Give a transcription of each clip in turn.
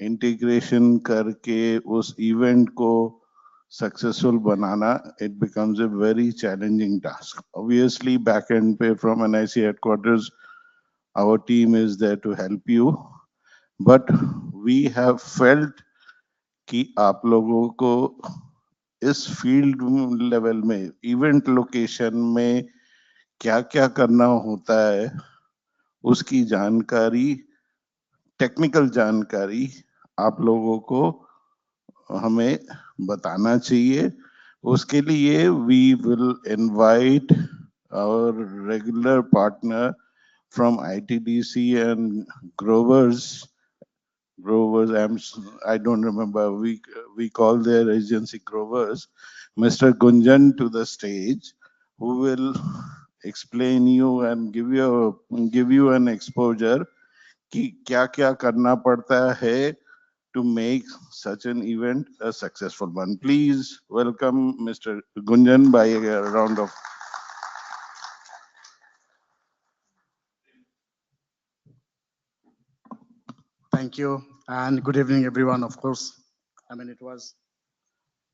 Integration करके उस event को successful banana, it becomes a very challenging task. Obviously, back end पे from NIC headquarters, our team is there to help you, but we have felt कि आप लोगों को इस फील्ड लेवल में, इवेंट लोकेशन में क्या क्या करना होता है, उसकी जानकारी, टेक्निकल जानकारी आप लोगों को हमें बताना चाहिए. उसके लिए we will invite our regular partner from ITDC and Grovers. I don't remember. We call their agency Grovers. Mr. Gunjan to the stage, who will explain you and give you an exposure कि क्या क्या करना पड़ता है to make such an event a successful one. Please welcome Mr. Gunjan by a round of. Thank you, and good evening, everyone. Of course, I mean, it was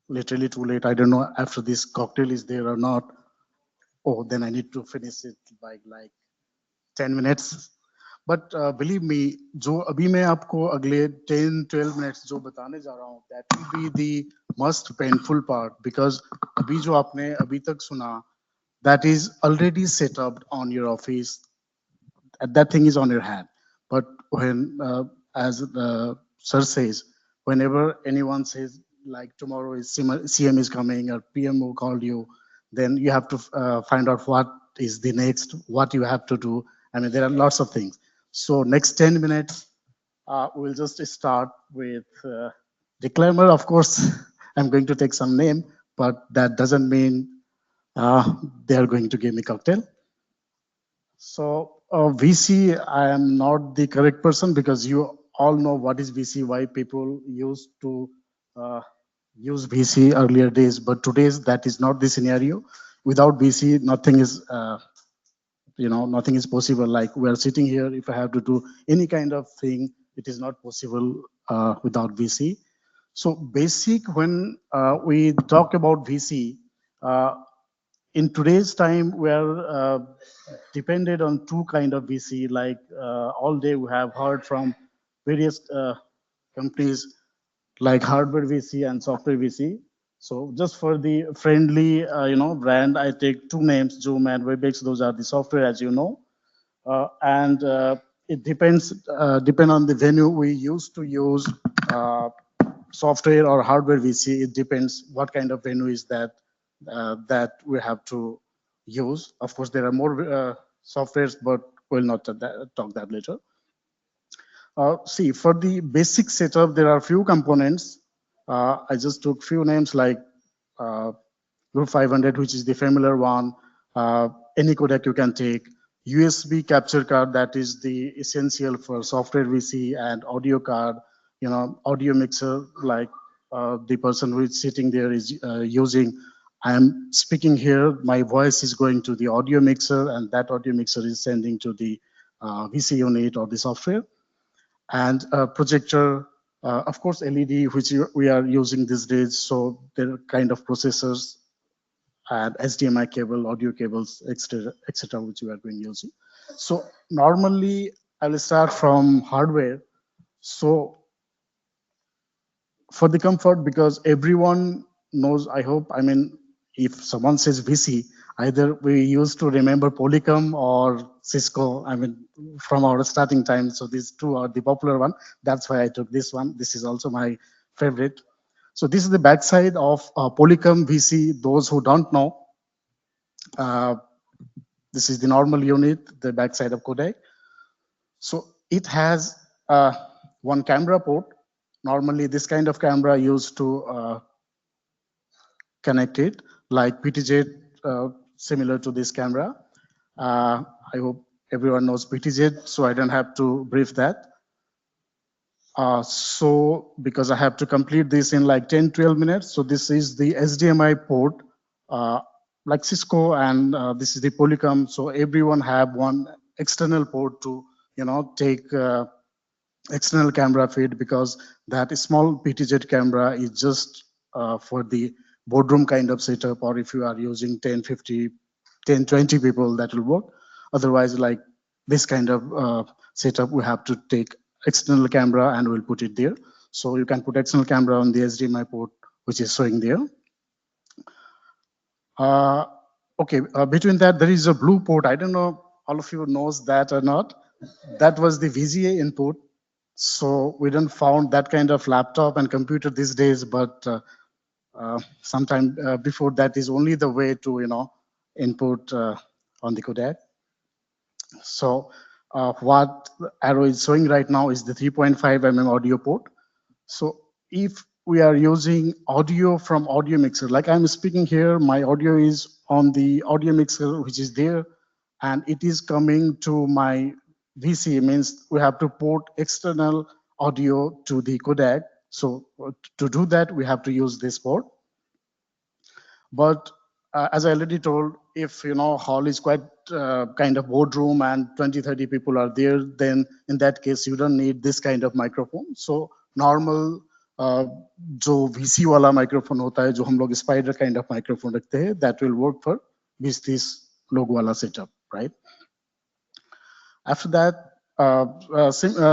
literally too late. I don't know after this cocktail is there or not. Oh, then I need to finish it by like 10 minutes. But believe me, जो अभी मैं आपको अगले 10-12 minutes जो बताने जा रहा हूँ, that will be the most painful part because अभी जो आपने अभी तक सुना, that is already set up on your office. That thing is on your hand. But when, as the sir says, whenever anyone says like tomorrow is CM is coming or PMO called you, then you have to find out what is the next, what you have to do. I mean, there are lots of things. So next 10 minutes, we'll just start with disclaimer. Of course, I'm going to take some name, but that doesn't mean they are going to give me cocktail. So VC, I am not the correct person because you all know what is VC, why people used to uh, use VC earlier days, but today's that is not the scenario. Without VC, nothing is, nothing is possible. Like we are sitting here, if I have to do any kind of thing, it is not possible without VC. So basic, when we talk about VC, uh, in today's time we are depended on two kind of VC. Like all day we have heard from various companies like hardware VC and software VC. So just for the friendly, brand, I take two names, Zoom and Webex. Those are the software, as you know, and it depend on the venue. We used to use software or hardware VC. It depends what kind of venue is that that we have to use. Of course, there are more softwares, but we'll not talk that later. See, for the basic setup, there are few components. I just took few names like uh, Group 500, which is the familiar one. Any codec you can take. USB capture card, that is the essential for software VC, and audio card, audio mixer, like the person who is sitting there is using. I am speaking here, my voice is going to the audio mixer, and that audio mixer is sending to the VC unit or the software. And projector, of course, LED, which we are using these days. So there are kind of processors and HDMI cable, audio cables, etc., which we are going using. So normally I will start from hardware. So for the comfort, because everyone knows, I hope, I mean, if someone says VC, either we used to remember Polycom or Cisco, I mean, from our starting time. So these two are the popular one. That's why I took this one. This is also my favorite. So this is the backside of Polycom VC. Those who don't know, uh, this is the normal unit, the backside of codec. So it has one camera port. Normally, this kind of camera used to connect it, like PTZ, similar to this camera. I hope everyone knows PTZ, so I don't have to brief that. So because I have to complete this in like 10-12 minutes, so this is the HDMI port, like Cisco, and this is the Polycom. So everyone have one external port to take external camera feed, because that small PTZ camera is just for the boardroom kind of setup, or if you are using 10, 50, 10, 20 people, that will work. Otherwise, like this kind of setup, we have to take external camera and we'll put it there. So you can put external camera on the HDMI port, which is showing there. Okay, between that, there is a blue port. I don't know all of you knows that or not. That was the VGA input. So we don't found that kind of laptop and computer these days, but sometime before that is only the way to, input on the codec. So what arrow is showing right now is the 3.5 mm audio port. So if we are using audio from audio mixer, like I'm speaking here, my audio is on the audio mixer, which is there, and it is coming to my VC, means we have to port external audio to the codec. So to do that, we have to use this port. But as I already told, if hall is quite kind of boardroom and 20, 30 people are there, then in that case, you don't need this kind of microphone. So normal जो VC वाला microphone होता है, जो हम लोग spider kind of microphone रखते हैं, that will work for 20-30 लोग वाला setup, right? After that,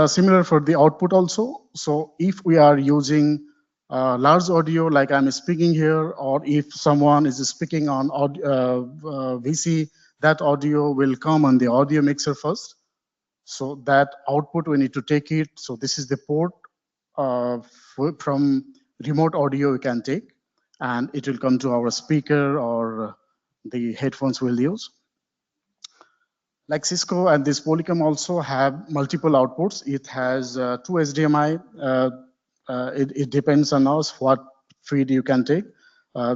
similar for the output also. So if we are using large audio, like I'm speaking here, or if someone is speaking on VC, that audio will come on the audio mixer first. So that output, we need to take it. So this is the port from remote audio we can take, and it will come to our speaker or the headphones we'll use. Like Cisco and this Polycom also have multiple outputs. It has two HDMI. It depends on us what feed you can take. I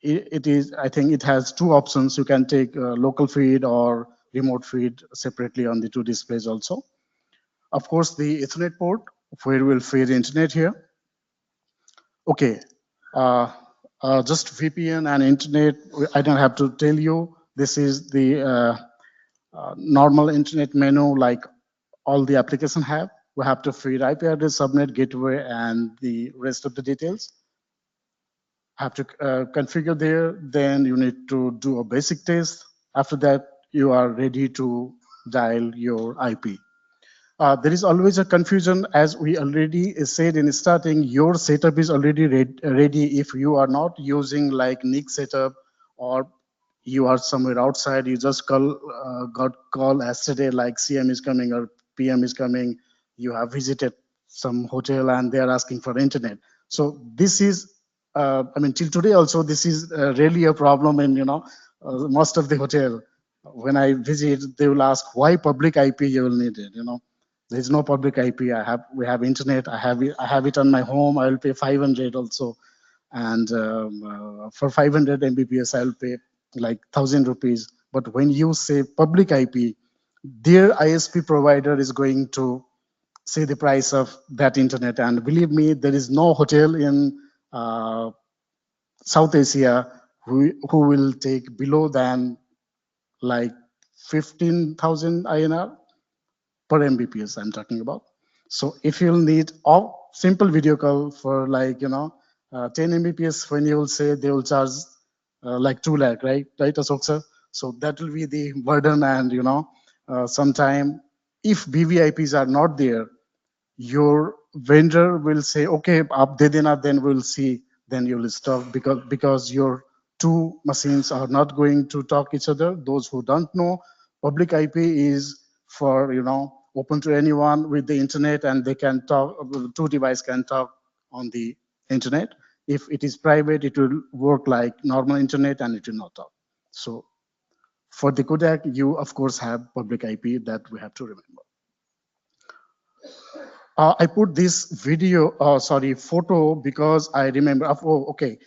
think it has two options. You can take local feed or remote feed separately on the two displays also. Of course, the Ethernet port, where we'll feed internet here. Okay, just VPN and internet, I don't have to tell you. This is the normal internet menu like all the application have. We have to feed IP address, subnet, gateway, and the rest of the details. Have to configure there. Then you need to do a basic test. After that, you are ready to dial your IP. There is always a confusion, as we already said in starting, your setup is already ready. If you are not using like NIC setup, or you are somewhere outside, you just got call yesterday like CM is coming or PM is coming, you have visited some hotel and they are asking for internet. So this is, I mean, till today also, this is really a problem in, most of the hotel. When I visit, they will ask why public IP you will need it, There is no public IP. We have internet. I have it on my home. I will pay 500 also, and for 500 Mbps, I will pay like 1,000 rupees. But when you say public IP, their ISP provider is going to say the price of that internet. And believe me, there is no hotel in South Asia who will take below than like 15,000 INR per Mbps I'm talking about. So if you'll need a simple video call for like, 10 Mbps, when you will say they will charge like 2 lakh, right, Ashok sir? So that will be the burden, and sometime if BVIPs are not there, your vendor will say, okay, up de dena, then we'll see, then you will stop, because your two machines are not going to talk each other. Those who don't know, public IP is for, open to anyone with the internet, and they can talk, two devices can talk on the internet. If it is private, it will work like normal internet and it will not talk. So for the codec, you of course have public IP, that we have to remember. I put this photo, because I remember. Oh, okay.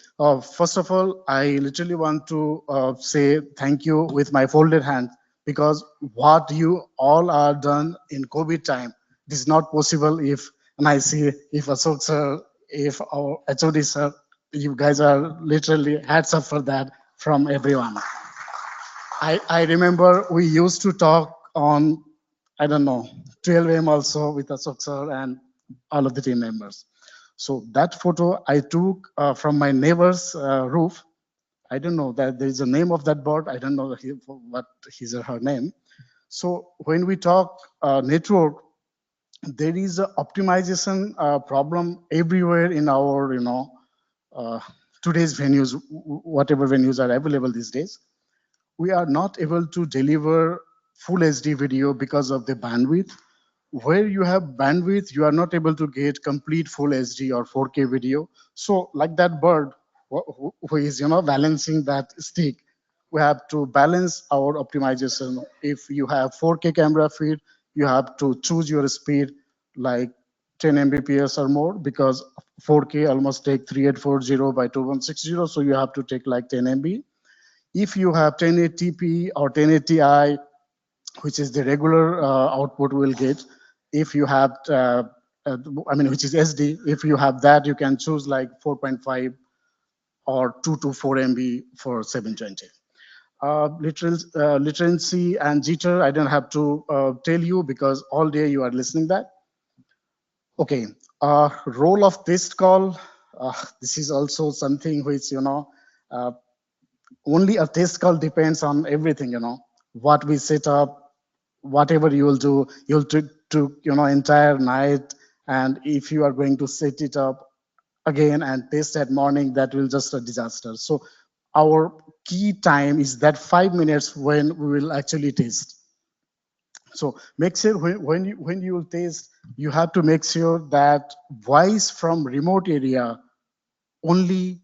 First of all, I literally want to say thank you with my folded hand, because what you all are done in COVID time, this is not possible and I see if Ashok sir, if our HOD sir, you guys are literally hats up for that from everyone. I remember we used to talk on, I don't know, 12 a.m. also with Ashok sir and all of the team members. So that photo I took from my neighbor's roof. I don't know that there is a name of that bird. I don't know what his or her name. So when we talk network, there is a optimization problem everywhere in our, uh, today's venues, whatever venues are available these days. We are not able to deliver full HD video because of the bandwidth. Where you have bandwidth, you are not able to get complete full HD or 4K video. So like that bird who is, balancing that stick, we have to balance our optimization. If you have 4K camera feed, you have to choose your speed like 10 Mbps or more, because 4K almost take 3840 by 2160. So you have to take like 10 MB. If you have 1080p or 1080i, which is the regular output we'll get, if you have, which is SD, if you have that, you can choose like 4.5 or 2 to 4 MB for 720. Latency and jitter, I don't have to tell you because all day you are listening that. Okay, role of test call. This is also something which, only a test call depends on everything, what we set up, whatever you will do, you'll took entire night. And if you are going to set it up again and test at morning, that will just a disaster. So our key time is that 5 minutes when we will actually test. So make sure when you will test, you have to make sure that voice from remote area only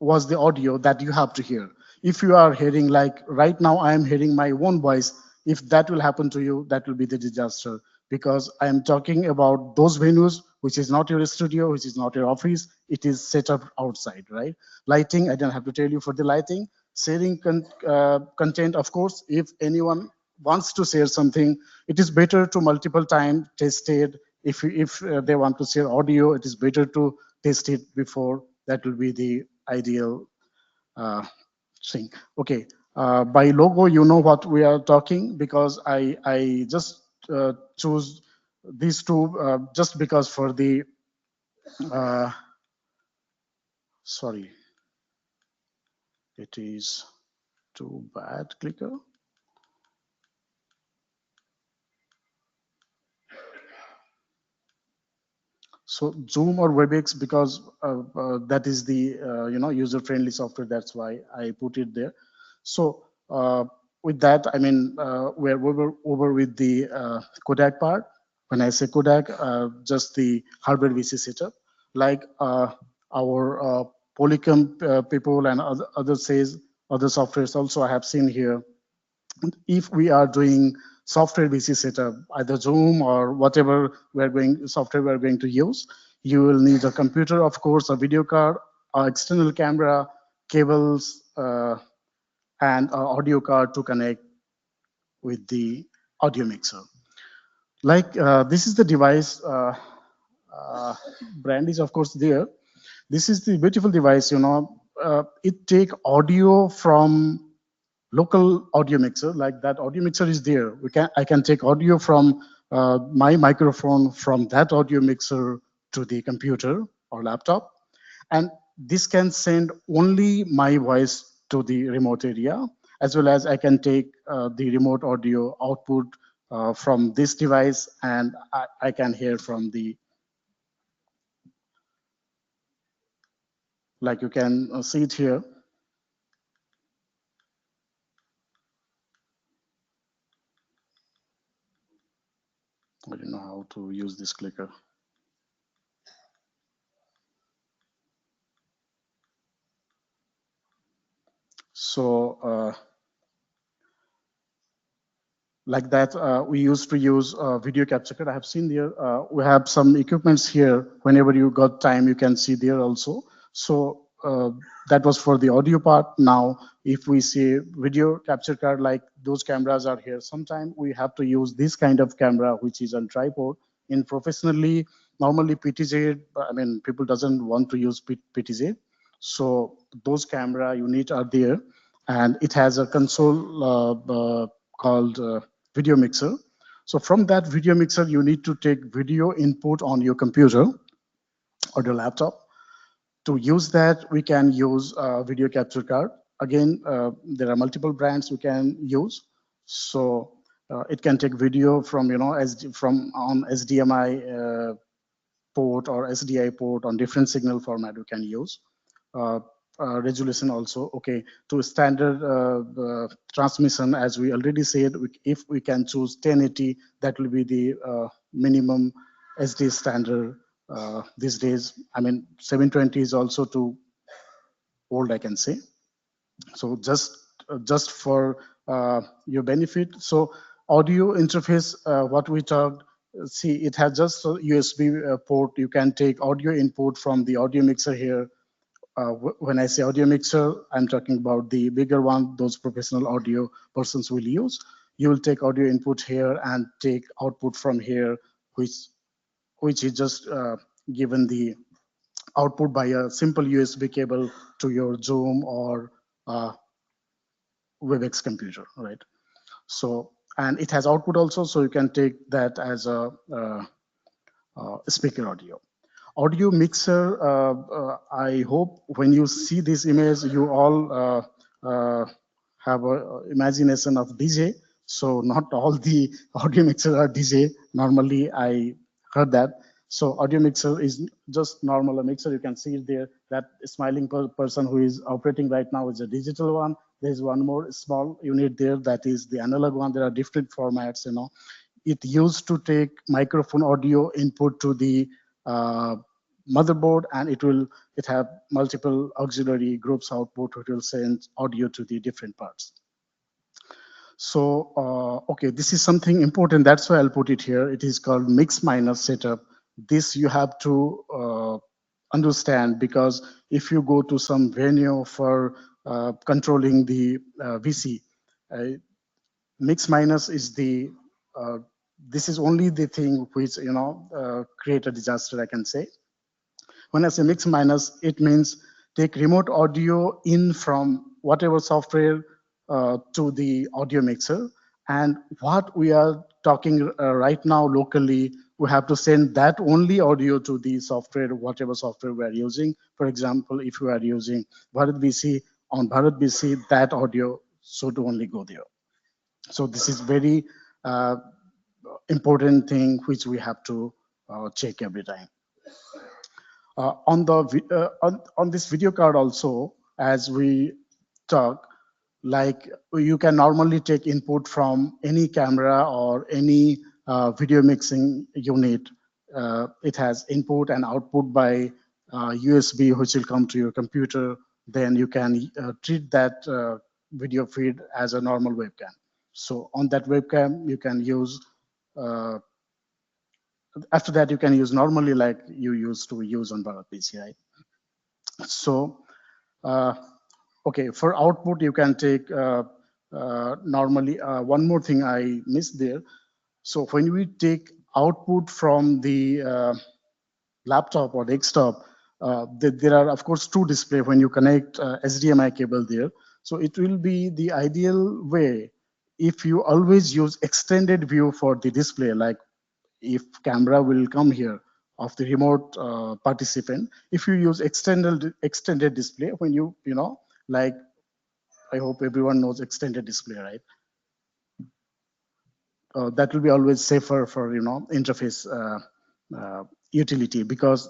was the audio that you have to hear. If you are hearing, like right now, I am hearing my own voice. If that will happen to you, that will be the disaster, because I am talking about those venues, which is not your studio, which is not your office. It is set up outside, right? Lighting, I don't have to tell you for the lighting. Sharing content, of course, if anyone wants to share something, it is better to multiple time test it. If they want to share audio, it is better to test it before. That will be the ideal thing. Okay, by logo, you know what we are talking, because I just choose these two just because for the sorry, it is too bad clicker. So Zoom or WebEx, because that is the user-friendly software. That's why I put it there. So with that, I mean, we're over with the Kodak part. When I say Kodak, just the hardware VC setup, like our Polycom people and other says other softwares also I have seen here. If we are doing software VC setup, either Zoom or whatever software we're going to use, you will need a computer, of course, a video card, an external camera, cables, and an audio card to connect with the audio mixer. Like this is the device. Brand is of course there. This is the beautiful device. It take audio from local audio mixer. Like that audio mixer is there. I can take audio from my microphone from that audio mixer to the computer or laptop, and this can send only my voice to the remote area, as well as I can take the remote audio output from this device, and I can hear from the, like you can see it here. I don't know how to use this clicker. So like that, we used to use video capture card. I have seen there. We have some equipments here. Whenever you got time, you can see there also. So that was for the audio part. Now, if we see video capture card, like those cameras are here, sometimes we have to use this kind of camera, which is on tripod. In professionally, normally PTZ, I mean, people doesn't want to use PTZ. So those camera unit are there, and it has a console called video mixer. So from that video mixer, you need to take video input on your computer or your laptop. To use that, we can use a video capture card. Again, there are multiple brands we can use. So it can take video from, from on SDMI port or SDI port on different signal format we can use. Resolution also, okay. To standard transmission, as we already said, if we can choose 1080, that will be the minimum SD standard these days. I mean, 720 is also too old, I can say. So just for your benefit. So audio interface, what we talked, see, it has just a USB port. You can take audio input from the audio mixer here. When I say audio mixer, I'm talking about the bigger one, those professional audio persons will use. You will take audio input here and take output from here, which is just given the output by a simple USB cable to your Zoom or WebEx computer, right? So, and it has output also, so you can take that as a speaker audio. Audio mixer, I hope when you see this image, you all have an imagination of DJ. So not all the audio mixers are DJ. Normally, I heard that. So audio mixer is just normal a mixer. You can see it there. That smiling person who is operating right now is a digital one. There's one more small unit there that is the analog one. There are different formats, It used to take microphone audio input to the motherboard, and it have multiple auxiliary groups output, which will send audio to the different parts. So, okay, this is something important. That's why I'll put it here. It is called mix minus setup. This you have to understand, because if you go to some venue for controlling the VC, mix minus is the this is only the thing which create a disaster, I can say. When I say mix minus, it means take remote audio in from whatever software to the audio mixer, and what we are talking right now locally, we have to send that only audio to the software, whatever software we are using. For example, if we are using Bharat VC, on Bharat VC, that audio should only go there. So this is very important thing which we have to check every time. On this video card also, as we talk, like you can normally take input from any camera or any video mixing unit. It has input and output by USB, which will come to your computer. Then you can treat that video feed as a normal webcam. So on that webcam, you can use, after that, you can use normally like you used to use on Bharat PC, right? So, okay, for output, you can take normally, one more thing I missed there. So when we take output from the laptop or desktop, there are, of course, two display when you connect HDMI cable there. So it will be the ideal way if you always use extended view for the display, like if camera will come here of the remote participant, if you use extended display, when like, I hope everyone knows extended display, right? That will be always safer for interface utility, because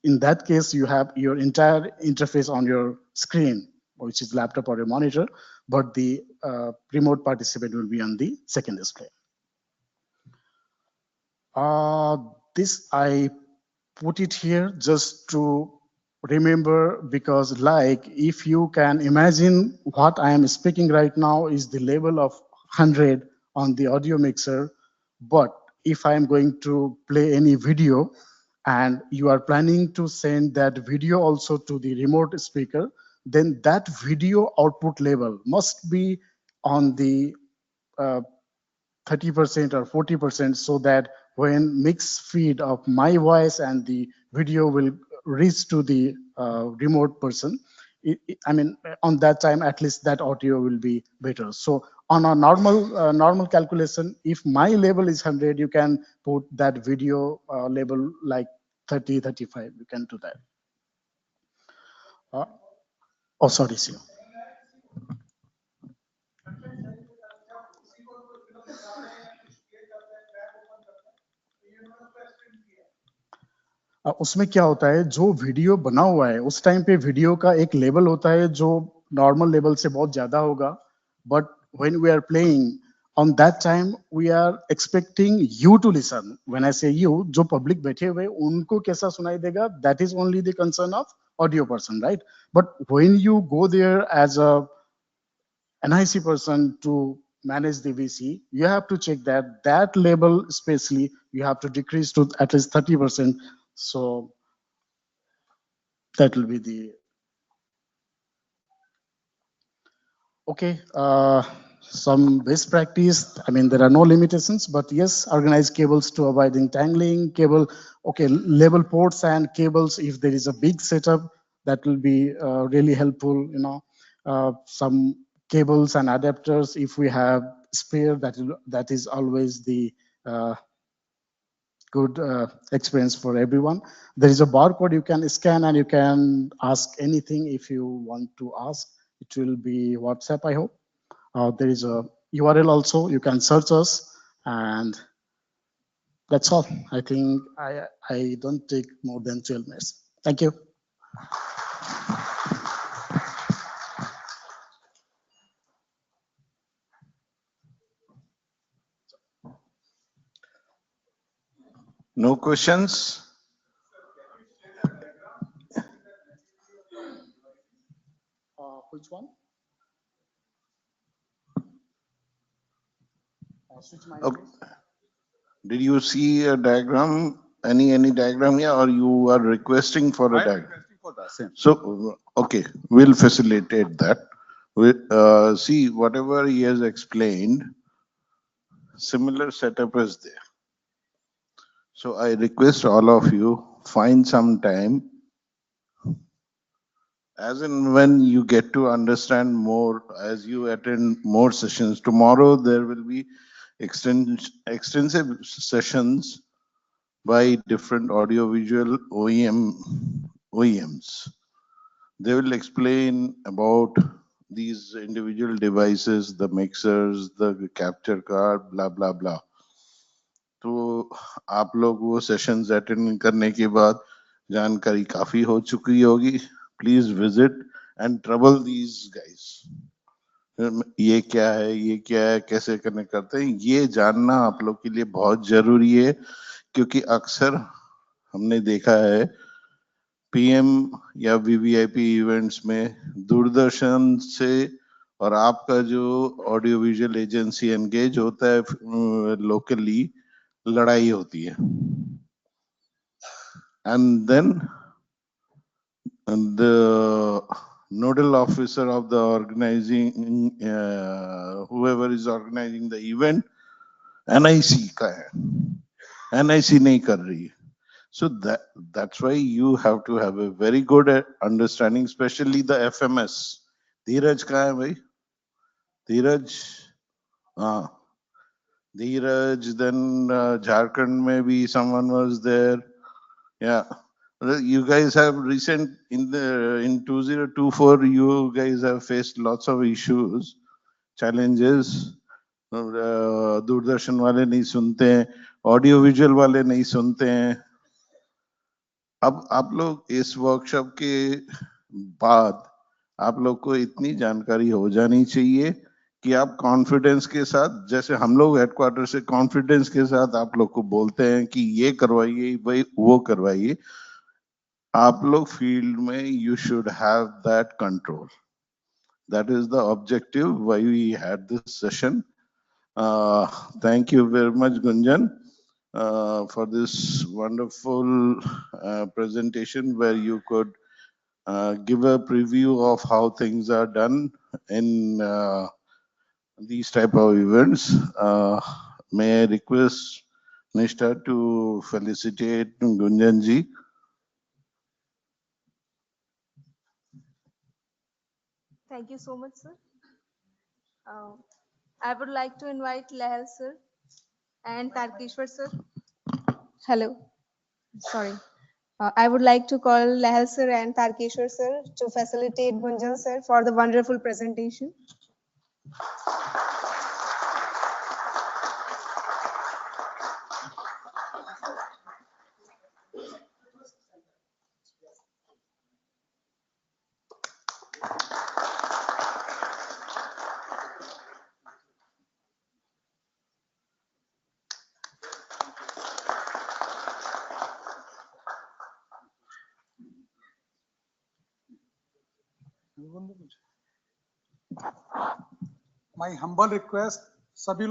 in that case you have your entire interface on your screen, which is laptop or a monitor, but the remote participant will be on the second display. This I put it here just to remember, because like if you can imagine what I am speaking right now is the level of 100 on the audio mixer, but if I am going to play any video and you are planning to send that video also to the remote speaker, then that video output level must be on the 30% or 40%, so that when mix feed of my voice and the video will reach to the remote person, I mean, on that time, at least that audio will be better. So on a normal calculation, if my level is 100, you can put that video level like 30, 35. You can do that. Oh, sorry, sir. उसमें क्या होता है, जो video बना हुआ है उस time पे वीडियो का एक लेवल होता है जो नॉर्मल लेवल से बहुत ज्यादा होगा, but when we are playing on that time we are expecting you to listen. When I say you, जो पब्लिक बैठे हुए उनको कैसा सुनाई देगा, that is only the concern of audio person, right? But when you go there as a NIC person to manage the VC, you have to check that level, especially you have to decrease to at least 30%. So that will be the okay. Some best practice, I mean, there are no limitations, but yes, organize cables to avoiding tangling cable. Okay, label ports and cables. If there is a big setup, that will be really helpful, you know. Some cables and adapters, if we have spare, that is always the good experience for everyone. There is a barcode you can scan and you can ask anything if you want to ask. It will be WhatsApp, I hope. There is a URL also, you can search us, and that's all. I think I don't take more than 12 minutes. Thank you. No questions? Which one? Switch my Okay. Did you see a diagram, any diagram here, or you are requesting for a diagram? So, okay, we'll facilitate that. See, whatever he has explained, similar setup is there. So I request all of you, find some time, as and when you get to understand more, as you attend more sessions. Tomorrow there will be extensive sessions by different audiovisual OEMs. They will explain about these individual devices, the mixers, the capture card, blah blah blah. तो आप लोग वो sessions attend करने के बाद जानकारी काफी हो चुकी होगी. Please visit and trouble these guys. ये क्या है, कैसे कनेक्ट करते हैं, ये जानना आप लोग के लिए बहुत जरूरी है, क्योंकि अक्सर हमने देखा है पीएम या वीवीआईपी इवेंट्स में दूरदर्शन से और आपका जो ऑडियो विजुअल एजेंसी एंगेज होता है लोकली, लड़ाई होती है. And then the nodal officer of the organizing, whoever is organizing the event, NIC का है, NIC नहीं कर रही है. So that's why you have to have a very good understanding, especially the FMS. धीरज कहाँ है भाई? धीरज, हाँ, धीरज. Then Jharkhand में भी someone was there. Yeah. You guys have in 2024, you guys have faced lots of issues, challenges. Doordarshan वाले नहीं सुनते हैं, ऑडियो विजुअल वाले नहीं सुनते हैं. अब आप लोग इस वर्कशॉप के बाद आप लोग को इतनी जानकारी हो जानी चाहिए कि आप कॉन्फिडेंस के साथ, जैसे हम लोग हेडक्वार्टर से कॉन्फिडेंस के साथ आप लोग को बोलते हैं कि ये करवाइए भाई, वो करवाइए, आप लोग फील्ड में you should have that control. That is the objective why we had this session. Thank you very much, Gunjan, for this wonderful presentation where you could give a preview of how things are done in these type of events. May I request Nishta to felicitate Gunjan ji. Thank you so much, sir. Uh, I would like to invite Lehal sir and Tarkeshwar sir. Hello, sorry. I would like to call Lehal sir and Tarkeshwar sir to facilitate Gunjan sir for the wonderful presentation. My humble request, सभी